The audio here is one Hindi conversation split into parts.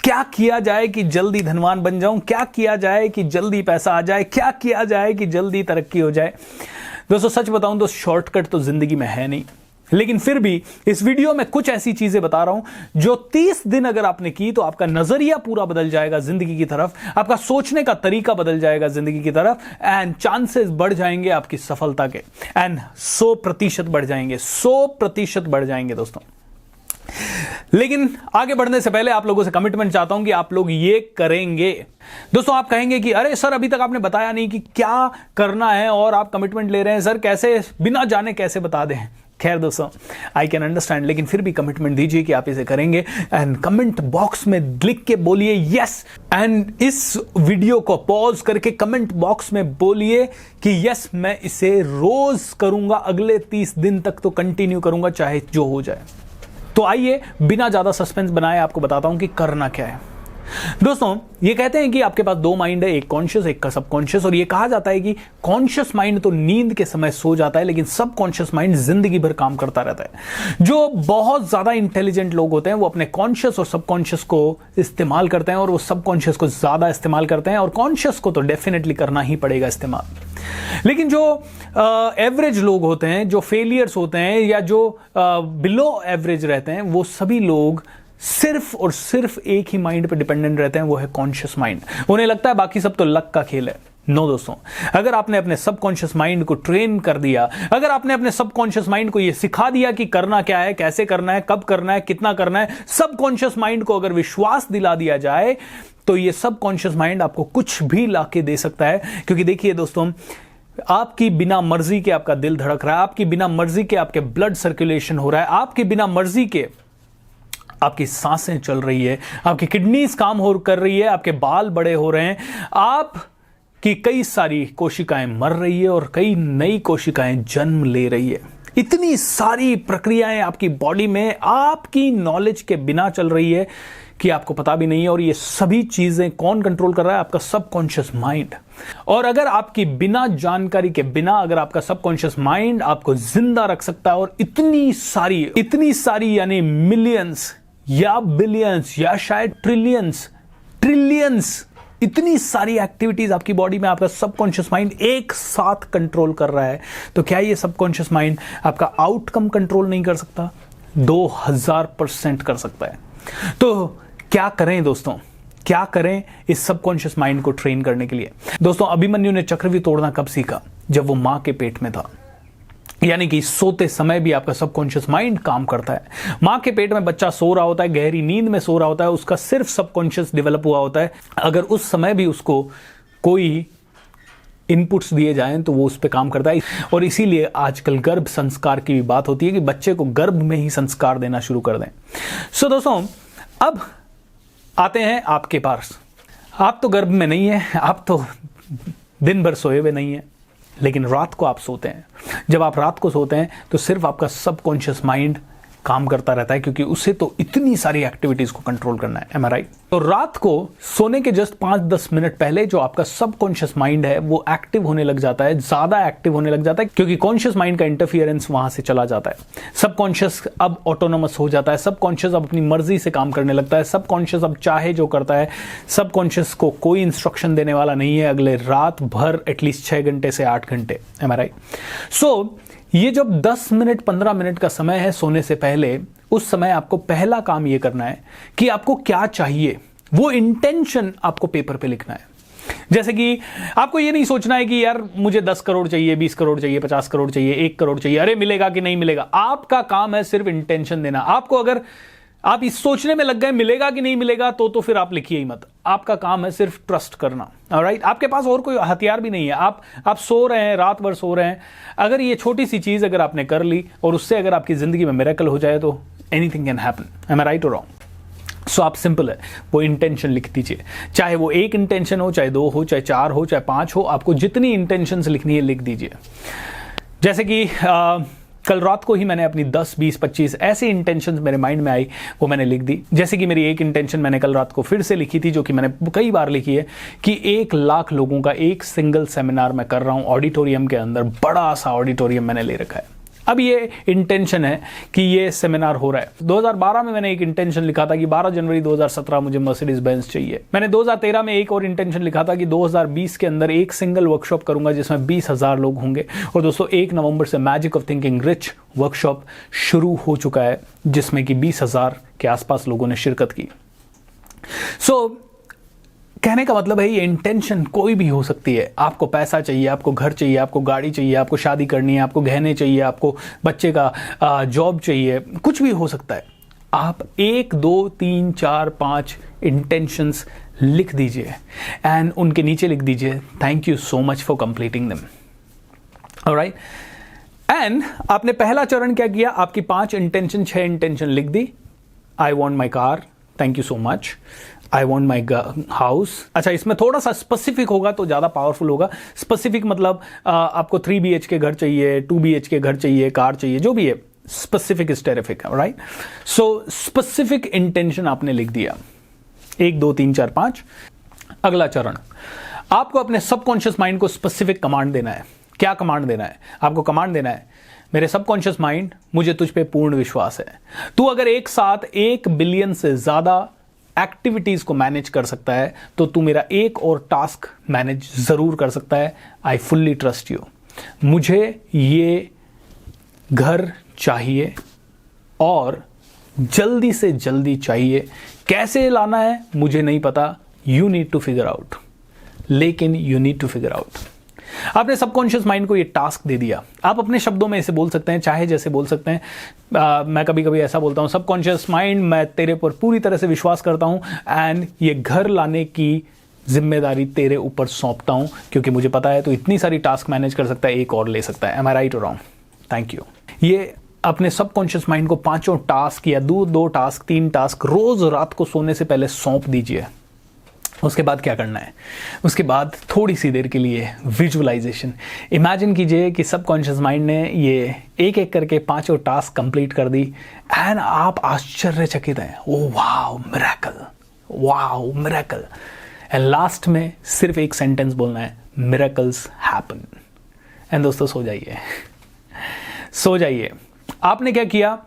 क्या किया जाए कि जल्दी धनवान बन जाऊं, क्या किया जाए कि जल्दी पैसा आ जाए, क्या किया जाए कि जल्दी तरक्की हो जाए। दोस्तों सच बताऊं तो शॉर्टकट तो जिंदगी में है नहीं, लेकिन फिर भी इस वीडियो में कुछ ऐसी चीजें बता रहा हूं जो 30 दिन अगर आपने की तो आपका नजरिया पूरा बदल जाएगा जिंदगी की तरफ, आपका सोचने का तरीका बदल जाएगा जिंदगी की तरफ, एंड चांसेस बढ़ जाएंगे आपकी सफलता के, एंड 100% बढ़ जाएंगे, 100% बढ़ जाएंगे दोस्तों। लेकिन आगे बढ़ने से पहले आप लोगों से कमिटमेंट चाहता हूं कि आप लोग ये करेंगे। दोस्तों आप कहेंगे कि अरे सर अभी तक आपने बताया नहीं कि क्या करना है और आप कमिटमेंट ले रहे हैं सर, कैसे बिना जाने कैसे बता दें। खैर दोस्तों आई कैन अंडरस्टैंड, लेकिन फिर भी कमिटमेंट दीजिए कि आप इसे करेंगे, एंड कमेंट बॉक्स में लिख के बोलिए यस, एंड इस वीडियो को पॉज करके कमेंट बॉक्स में बोलिए कि यस मैं इसे रोज करूंगा, अगले 30 दिन तक तो कंटिन्यू करूंगा चाहे जो हो जाए। तो आइए बिना ज्यादा सस्पेंस बनाए आपको बताता हूं कि करना क्या है। दोस्तों ये कहते हैं कि आपके पास दो माइंड है, एक कॉन्शियस एक का सबकॉन्शियस, और ये कहा जाता है कि कॉन्शियस माइंड तो नींद के समय सो जाता है, लेकिन सबकॉन्शियस माइंड जिंदगी भर काम करता रहता है। जो बहुत ज्यादा इंटेलिजेंट लोग होते हैं वो अपने कॉन्शियस और सबकॉन्शियस को इस्तेमाल करते हैं, और वो सबकॉन्शियस को ज्यादा इस्तेमाल करते हैं, और कॉन्शियस को तो डेफिनेटली करना ही पड़ेगा इस्तेमाल। लेकिन जो एवरेज लोग होते हैं, जो फेलियर्स होते हैं, या जो बिलो एवरेज रहते हैं, वो सभी लोग सिर्फ और सिर्फ एक ही माइंड पे डिपेंडेंट रहते हैं, वो है कॉन्शियस माइंड। उन्हें लगता है बाकी सब तो लक का खेल है। नो दोस्तों, अगर आपने अपने सबकॉन्शियस माइंड को ट्रेन कर दिया, अगर आपने अपने सबकॉन्शियस माइंड को यह सिखा दिया कि करना क्या है, कैसे करना है, कब करना है, कितना करना है, सबकॉन्शियस माइंड को अगर विश्वास दिला दिया जाए तो ये सबकॉन्शियस माइंड आपको कुछ भी लाके दे सकता है। क्योंकि देखिए दोस्तों, आपकी बिना मर्जी के आपका दिल धड़क रहा है, आपकी बिना मर्जी के आपके ब्लड सर्कुलेशन हो रहा है, आपकी बिना मर्जी के आपकी सांसें चल रही है, आपकी किडनीज काम हो कर रही है, आपके बाल बड़े हो रहे हैं, आपकी कई सारी कोशिकाएं मर रही है और कई नई कोशिकाएं जन्म ले रही है। इतनी सारी प्रक्रियाएं आपकी बॉडी में आपकी नॉलेज के बिना चल रही है कि आपको पता भी नहीं है। और ये सभी चीजें कौन कंट्रोल कर रहा है? आपका सबकॉन्शियस माइंड। और अगर आपकी बिना जानकारी के बिना अगर आपका सबकॉन्शियस माइंड आपको जिंदा रख सकता है, और इतनी सारी यानी मिलियंस या बिलियंस या शायद ट्रिलियंस इतनी सारी एक्टिविटीज आपकी बॉडी में आपका सबकॉन्शियस माइंड एक साथ कंट्रोल कर रहा है, तो क्या ये सबकॉन्शियस माइंड आपका आउटकम कंट्रोल नहीं कर सकता? 2000% कर सकता है। तो क्या करें दोस्तों, क्या करें इस सबकॉन्शियस माइंड को ट्रेन करने के लिए? दोस्तों अभिमन्यु ने चक्रव्यूह तोड़ना कब सीखा? जब वो मां के पेट में था। यानी कि सोते समय भी आपका सबकॉन्शियस माइंड काम करता है। मां के पेट में बच्चा सो रहा होता है, गहरी नींद में सो रहा होता है, उसका सिर्फ सबकॉन्शियस डेवलप हुआ होता है। अगर उस समय भी उसको कोई इनपुट्स दिए जाएं तो वो उस पर काम करता है। और इसीलिए आजकल गर्भ संस्कार की भी बात होती है कि बच्चे को गर्भ में ही संस्कार देना शुरू कर दें। सो दोस्तों अब आते हैं आपके पास। आप तो गर्भ में नहीं है, आप तो दिन भर सोए हुए नहीं है, लेकिन रात को आप सोते हैं। जब आप रात को सोते हैं तो सिर्फ आपका सबकॉन्शियस माइंड काम करता रहता है, क्योंकि उसे तो इतनी सारी एक्टिविटीज को कंट्रोल करना है। M I right? तो रात को सोने के जस्ट 5-10 मिनट पहले जो आपका सबकॉन्शियस माइंड है वो एक्टिव होने लग जाता है, ज्यादा एक्टिव होने लग जाता है, क्योंकि कॉन्शियस माइंड का इंटरफियरेंस वहां से चला जाता है। सबकॉन्शियस अब ऑटोनोमस हो जाता है, सबकॉन्शियस अब अपनी मर्जी से काम करने लगता है, सबकॉन्शियस अब चाहे जो करता है। सबकॉन्शियस को कोई इंस्ट्रक्शन देने वाला नहीं है अगले रात भर एटलीस्ट 6 घंटे से 8 घंटे। M I right? सो ये जब 10 मिनट 15 मिनट का समय है सोने से पहले, उस समय आपको पहला काम ये करना है कि आपको क्या चाहिए वो इंटेंशन आपको पेपर पे लिखना है। जैसे कि आपको ये नहीं सोचना है कि यार मुझे 10 करोड़ चाहिए, 20 करोड़ चाहिए, 50 करोड़ चाहिए, 1 करोड़ चाहिए, अरे मिलेगा कि नहीं मिलेगा। आपका काम है सिर्फ इंटेंशन देना। आपको अगर आप इस सोचने में लग गए मिलेगा कि नहीं मिलेगा तो फिर आप लिखिए ही मत। आपका काम है सिर्फ ट्रस्ट करना। ऑलराइट? आपके पास और कोई हथियार भी नहीं है। आप सो रहे हैं, रात भर सो रहे हैं। अगर ये छोटी सी चीज अगर आपने कर ली और उससे अगर आपकी जिंदगी में मिरेकल हो जाए तो anything can happen. Am I right और रॉन्ग? सो आप सिंपल है वो इंटेंशन लिख दीजिए, चाहे वो एक इंटेंशन हो, चाहे 2 हो, चाहे 4 हो, चाहे 5 हो। आपको जितनी इंटेंशन लिखनी है लिख दीजिए। जैसे कि कल रात को ही मैंने अपनी 10, 20, 25 ऐसी इंटेंशंस मेरे माइंड में आई, वो मैंने लिख दी। जैसे कि मेरी एक इंटेंशन मैंने कल रात को फिर से लिखी थी, जो कि मैंने कई बार लिखी है, कि 1 लाख लोगों का एक सिंगल सेमिनार मैं कर रहा हूं ऑडिटोरियम के अंदर। बड़ा सा ऑडिटोरियम मैंने ले रखा है। अब ये इंटेंशन है कि ये सेमिनार हो रहा है। 2012 में मैंने एक इंटेंशन लिखा था कि 12 जनवरी 2017 मुझे मर्सिडीज बेंज चाहिए। मैंने 2013 में एक और इंटेंशन लिखा था कि 2020 के अंदर एक सिंगल वर्कशॉप करूंगा जिसमें 20,000 लोग होंगे। और दोस्तों 1 नवंबर से magic of thinking rich workshop शुरू हो चुका है जिसमें कि 20,000 के आसपास लोगों ने शिरकत की। कहने का मतलब है ये इंटेंशन कोई भी हो सकती है। आपको पैसा चाहिए, आपको घर चाहिए, आपको गाड़ी चाहिए, आपको शादी करनी है, आपको गहने चाहिए, आपको बच्चे का जॉब चाहिए, कुछ भी हो सकता है। आप 1 2 3 4 5 इंटेंशंस लिख दीजिए एंड उनके नीचे लिख दीजिए thank you so much for completing them. Alright, and आपने पहला चरण क्या किया? आपकी 5 इंटेंशन 6 इंटेंशन लिख दी। I want my car, thank you so much. I want my house. अच्छा, इसमें थोड़ा सा स्पेसिफिक होगा तो ज़्यादा पावरफुल होगा। स्पेसिफिक मतलब आपको 3 BHK घर चाहिए, 2 BHK घर चाहिए, कार चाहिए, जो भी है, specific is terrific, right? So specific intention आपने लिख दिया 1 2 3 4 5। अगला चरण, आपको अपने सबकॉन्शियस माइंड को स्पेसिफिक कमांड देना है। क्या कमांड देना है? आपको कमांड देना है, मेरे सबकॉन्शियस माइंड, मुझे तुझ पे पूर्ण विश्वास है। तू अगर एक साथ 1 बिलियन से ज्यादा एक्टिविटीज को मैनेज कर सकता है तो तू मेरा एक और टास्क मैनेज जरूर कर सकता है। I fully trust you. मुझे ये घर चाहिए और जल्दी से जल्दी चाहिए। कैसे लाना है मुझे नहीं पता, you need to figure out, लेकिन you need to figure out. आपने सबकॉन्शियस माइंड को ये टास्क दे दिया। आप अपने शब्दों में इसे बोल सकते हैं, चाहे जैसे बोल सकते हैं। मैं कभी कभी ऐसा बोलता हूं, सबकॉन्शियस माइंड, मैं तेरे पर पूरी तरह से विश्वास करता हूं एंड ये घर लाने की जिम्मेदारी तेरे ऊपर सौंपता हूं, क्योंकि मुझे पता है तो इतनी सारी टास्क मैनेज कर सकता है, एक और ले सकता है। एम आई राइट और रॉन्ग? Thank you. ये अपने सबकॉन्शियस माइंड को 5 टास्क या 2 टास्क 3 टास्क रोज रात को सोने से पहले सौंप दीजिए। उसके बाद क्या करना है? उसके बाद थोड़ी सी देर के लिए विजुअलाइजेशन। इमेजिन कीजिए कि सबकॉन्शियस माइंड ने ये एक एक करके 5 टास्क कंप्लीट कर दी एंड आप आश्चर्यचकित हैं। Oh wow miracle, wow miracle. And last में सिर्फ एक सेंटेंस बोलना है, मिरेकल्स हैपन। एंड दोस्तों सो जाइए, सो जाइए। आपने क्या किया?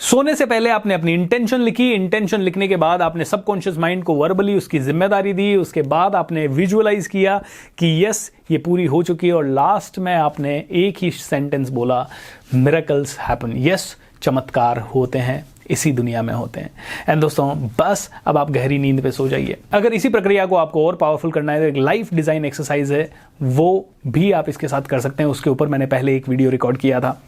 सोने से पहले आपने अपनी इंटेंशन लिखी। इंटेंशन लिखने के बाद आपने सबकॉन्शियस माइंड को वर्बली उसकी जिम्मेदारी दी। उसके बाद आपने विजुअलाइज किया कि यस ये पूरी हो चुकी है, और लास्ट में आपने एक ही सेंटेंस बोला, मिरेकल्स हैपन। यस, चमत्कार होते हैं, इसी दुनिया में होते हैं। एंड दोस्तों बस अब आप गहरी नींद पे सो जाइए। अगर इसी प्रक्रिया को आपको और पावरफुल करना है तो एक लाइफ डिजाइन एक्सरसाइज है, वो भी आप इसके साथ कर सकते हैं। उसके ऊपर मैंने पहले एक वीडियो रिकॉर्ड किया था,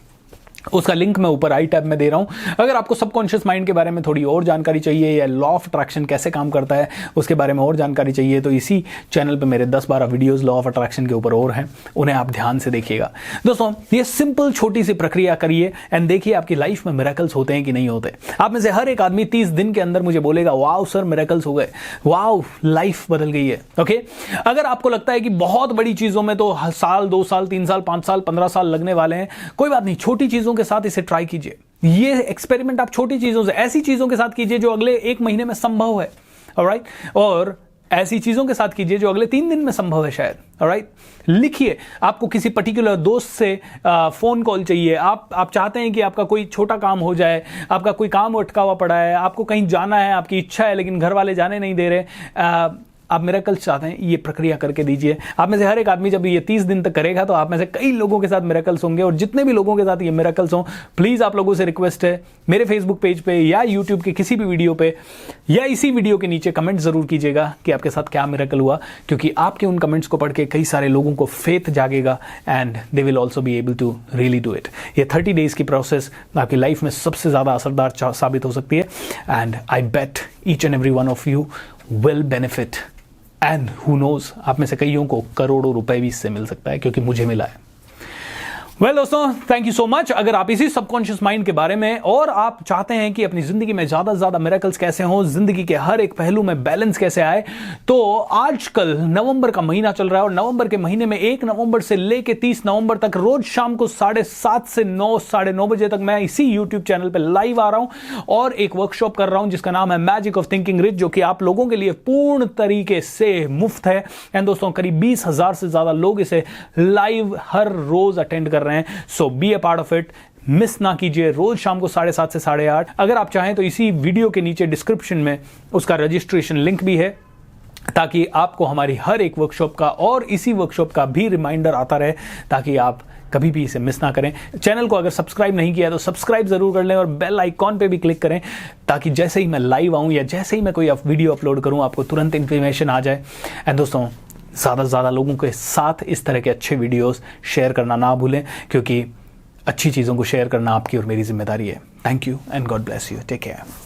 उसका लिंक मैं ऊपर आई टैब में दे रहा हूं। अगर आपको सबकॉन्शियस माइंड के बारे में थोड़ी और जानकारी चाहिए या लॉ ऑफ अट्रैक्शन कैसे काम करता है उसके बारे में और जानकारी चाहिए तो इसी चैनल पे मेरे 10-12 वीडियोस लॉ ऑफ अट्रैक्शन के ऊपर और हैं, उन्हें आप ध्यान से देखिएगा। दोस्तों ये सिंपल छोटी सी प्रक्रिया करिए एंड देखिए आपकी लाइफ में मिरेकल्स होते हैं कि नहीं होते। आप में से हर एक आदमी 30 दिन के अंदर मुझे बोलेगा वाओ सर मिरेकल्स हो गए, वाओ लाइफ बदल गई है। ओके, अगर आपको लगता है कि बहुत बड़ी चीजों में तो साल 2 साल 3 साल 5 साल 15 साल लगने वाले हैं, कोई बात नहीं, छोटी चीजों के साथ इसे ट्राई कीजिए। ये एक्सपेरिमेंट आप छोटी चीजों से, ऐसी चीजों के साथ कीजिए जो अगले 1 महीने में संभव है, ऑलराइट, और ऐसी चीजों के साथ कीजिए जो अगले 3 दिन में संभव है शायद, ऑलराइट। लिखिए, आपको किसी पर्टिकुलर दोस्त से फोन कॉल चाहिए, आप चाहते हैं कि आपका कोई छोटा काम हो जाए, आपका कोई काम अटका हुआ पड़ा है, आपको कहीं जाना है, आपकी इच्छा है लेकिन घर वाले जाने नहीं दे रहे, आप मिरेकल्स चाहते हैं, ये प्रक्रिया करके दीजिए। आप में से हर एक आदमी जब ये 30 दिन तक करेगा तो आप में से कई लोगों के साथ मिरेकल्स होंगे, और जितने भी लोगों के साथ ये मिरेकल्स हों, प्लीज आप लोगों से रिक्वेस्ट है, मेरे फेसबुक पेज पे या यूट्यूब के किसी भी वीडियो पे या इसी वीडियो के नीचे कमेंट जरूर कीजिएगा कि आपके साथ क्या मिरेकल हुआ, क्योंकि आपके उन कमेंट्स को पढ़ के कई सारे लोगों को फेथ जागेगा and they will also be able to really do it. ये 30 डेज की प्रोसेस आपकी लाइफ में सबसे ज्यादा असरदार साबित हो सकती है and I bet each and every one of you will benefit and who knows, आप में से कईयों को करोड़ों रुपए भी इससे मिल सकता है, क्योंकि मुझे मिला है। वेल दोस्तों, थैंक यू सो मच। अगर आप इसी सबकॉन्शियस माइंड के बारे में और आप चाहते हैं कि अपनी जिंदगी में ज्यादा से ज्यादा मिरेकल्स कैसे हों, जिंदगी के हर एक पहलू में बैलेंस कैसे आए, तो आजकल नवंबर का महीना चल रहा है और नवंबर के महीने में 1 नवंबर से लेके 30 नवंबर तक रोज शाम को 7:30 से 9 साढ़े 9 बजे तक मैं इसी यूट्यूब चैनल पर लाइव आ रहा हूं और एक वर्कशॉप कर रहा हूं जिसका नाम है मैजिक ऑफ थिंकिंग रिच, जो कि आप लोगों के लिए पूर्ण तरीके से मुफ्त है। एंड दोस्तों करीब 20,000 से ज्यादा लोग इसे लाइव हर रोज अटेंड कर रहे हैं। So be a part of it, miss ना कीजिए। रोज शाम को 7:30 से 8:30। अगर आप चाहें तो इसी वीडियो के नीचे डिस्क्रिप्शन में उसका रजिस्ट्रेशन लिंक भी है, ताकि आपको हमारी हर एक वर्कशॉप का और इसी वर्कशॉप का भी रिमाइंडर आता रहे, ताकि आप कभी भी इसे मिस ना करें। चैनल को अगर सब्सक्राइब नहीं किया तो सब्सक्राइब जरूर कर लें और बेल आइकॉन पे भी क्लिक करें, ताकि जैसे ही मैं लाइव आऊं या जैसे ही मैं कोई वीडियो अपलोड करूं आपको तुरंत इन्फॉर्मेशन आ जाए। एंड दोस्तों, ज़्यादा से ज़्यादा लोगों के साथ इस तरह के अच्छे वीडियोस शेयर करना ना भूलें, क्योंकि अच्छी चीज़ों को शेयर करना आपकी और मेरी जिम्मेदारी है। Thank you and God bless you. Take care.